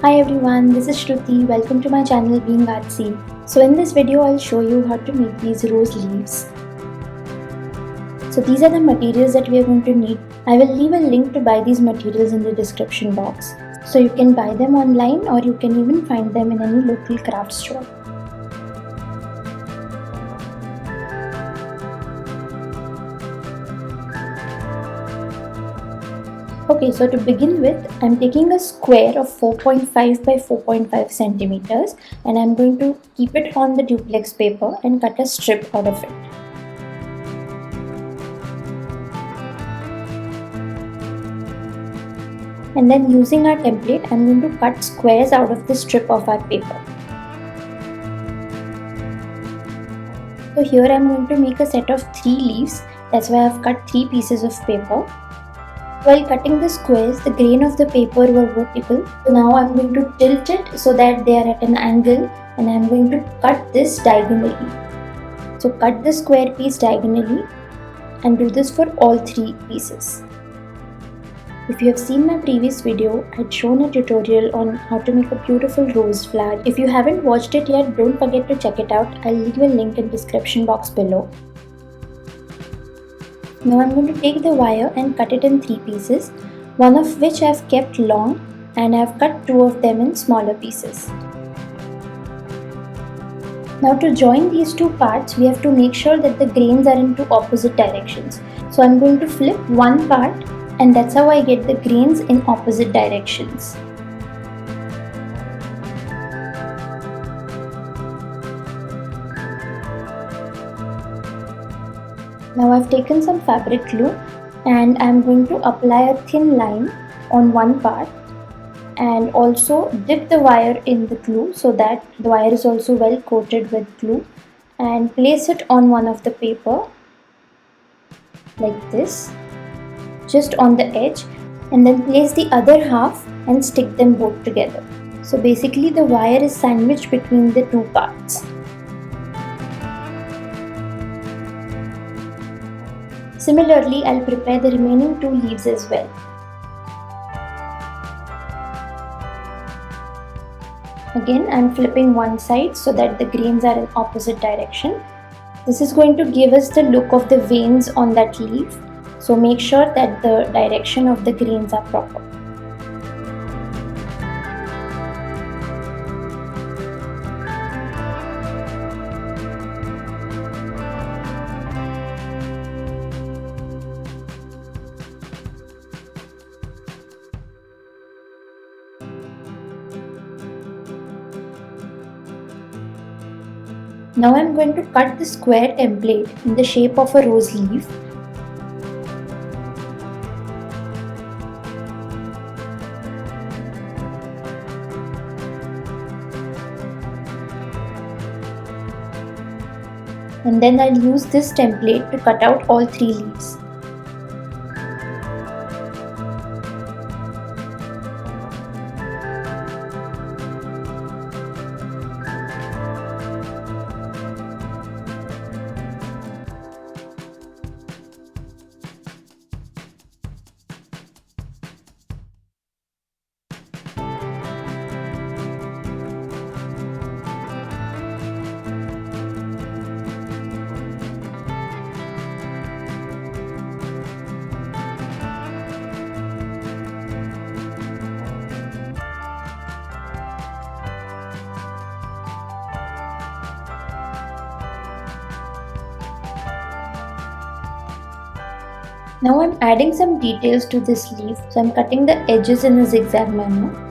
Hi everyone, this is Shruti. Welcome to my channel Being Artsy. So in this video, I'll show you how to make these rose leaves. So these are the materials that we are going to need. I will leave a link to buy these materials in the description box. So you can buy them online or you can even find them in any local craft store. Okay, so to begin with, I'm taking a square of 4.5 by 4.5 centimeters and I'm going to keep it on the duplex paper and cut a strip out of it. And then using our template, I'm going to cut squares out of the strip of our paper. So here I'm going to make a set of 3 leaves, that's why I've cut 3 pieces of paper. While cutting the squares, the grain of the paper were vertical. So now I'm going to tilt it so that they are at an angle and I'm going to cut this diagonally. So cut the square piece diagonally and do this for all 3 pieces. If you have seen my previous video, I'd shown a tutorial on how to make a beautiful rose flower. If you haven't watched it yet, don't forget to check it out. I'll leave a link in the description box below. Now I'm going to take the wire and cut it in 3 pieces, one of which I've kept long and I've cut 2 of them in smaller pieces. Now to join these 2 parts, we have to make sure that the grains are in 2 opposite directions. So I'm going to flip one part and that's how I get the grains in opposite directions. Now I've taken some fabric glue and I'm going to apply a thin line on one part and also dip the wire in the glue so that the wire is also well coated with glue, and place it on one of the paper like this, just on the edge, and then place the other half and stick them both together. So basically the wire is sandwiched between the 2 parts. Similarly, I'll prepare the remaining 2 leaves as well. Again, I'm flipping one side so that the grains are in opposite direction. This is going to give us the look of the veins on that leaf. So make sure that the direction of the grains are proper. Now I'm going to cut the square template in the shape of a rose leaf. And then I'll use this template to cut out all 3 leaves. Now I'm adding some details to this leaf, so I'm cutting the edges in a zigzag manner.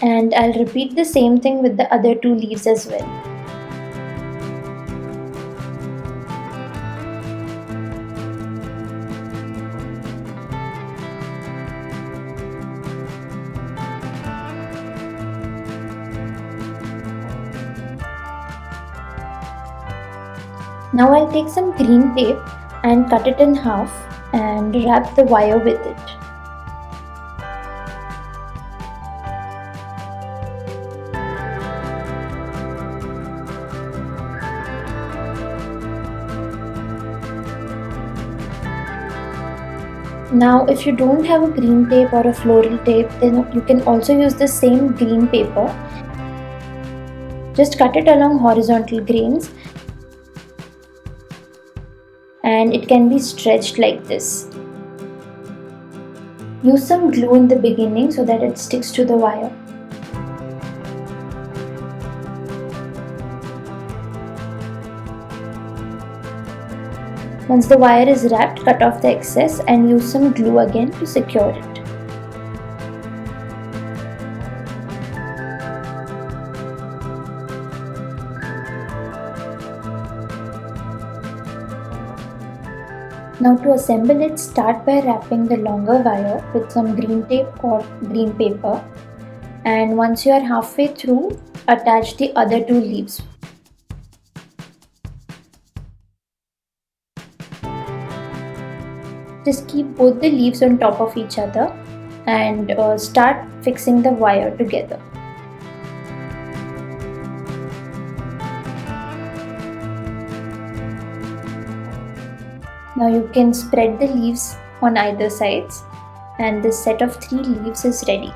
And I'll repeat the same thing with the other two leaves as well. Now I'll take some green tape and cut it in half and wrap the wire with it. Now if you don't have a green tape or a floral tape, then you can also use the same green paper. Just cut it along horizontal grains and it can be stretched like this. Use some glue in the beginning so that it sticks to the wire. Once the wire is wrapped, cut off the excess and use some glue again to secure it. Now to assemble it, start by wrapping the longer wire with some green tape or green paper, and once you are halfway through, attach the other two leaves. Just keep both the leaves on top of each other and start fixing the wire together. Now you can spread the leaves on either sides and this set of 3 leaves is ready.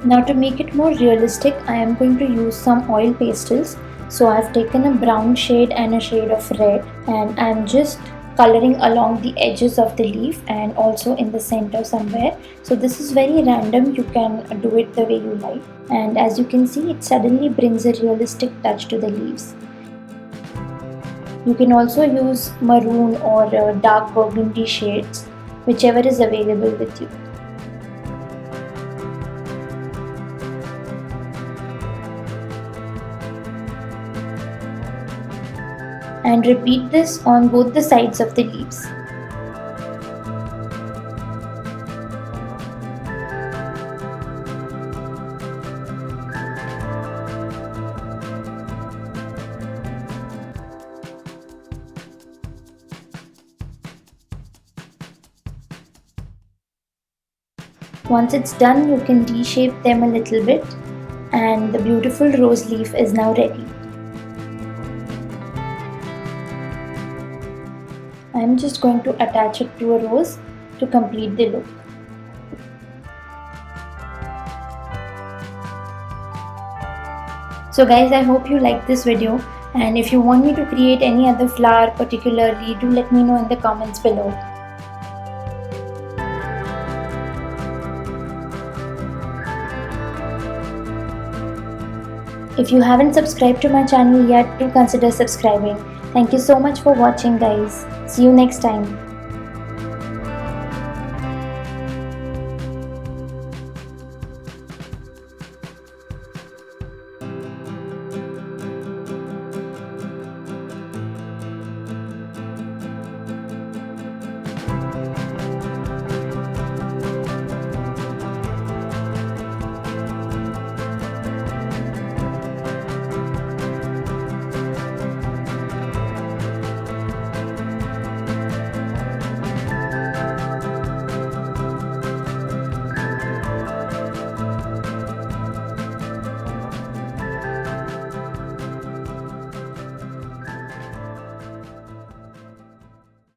Now to make it more realistic, I am going to use some oil pastels. So I have taken a brown shade and a shade of red, and I am just coloring along the edges of the leaf and also in the center somewhere. So this is very random, you can do it the way you like, and as you can see, it suddenly brings a realistic touch to the leaves. You can also use maroon or dark burgundy shades, whichever is available with you. And repeat this on both the sides of the leaves. Once it's done, you can reshape them a little bit, and the beautiful rose leaf is now ready. I am just going to attach it to a rose to complete the look. So guys, I hope you liked this video, and if you want me to create any other flower particularly, do let me know in the comments below. If you haven't subscribed to my channel yet, do consider subscribing. Thank you so much for watching guys. See you next time.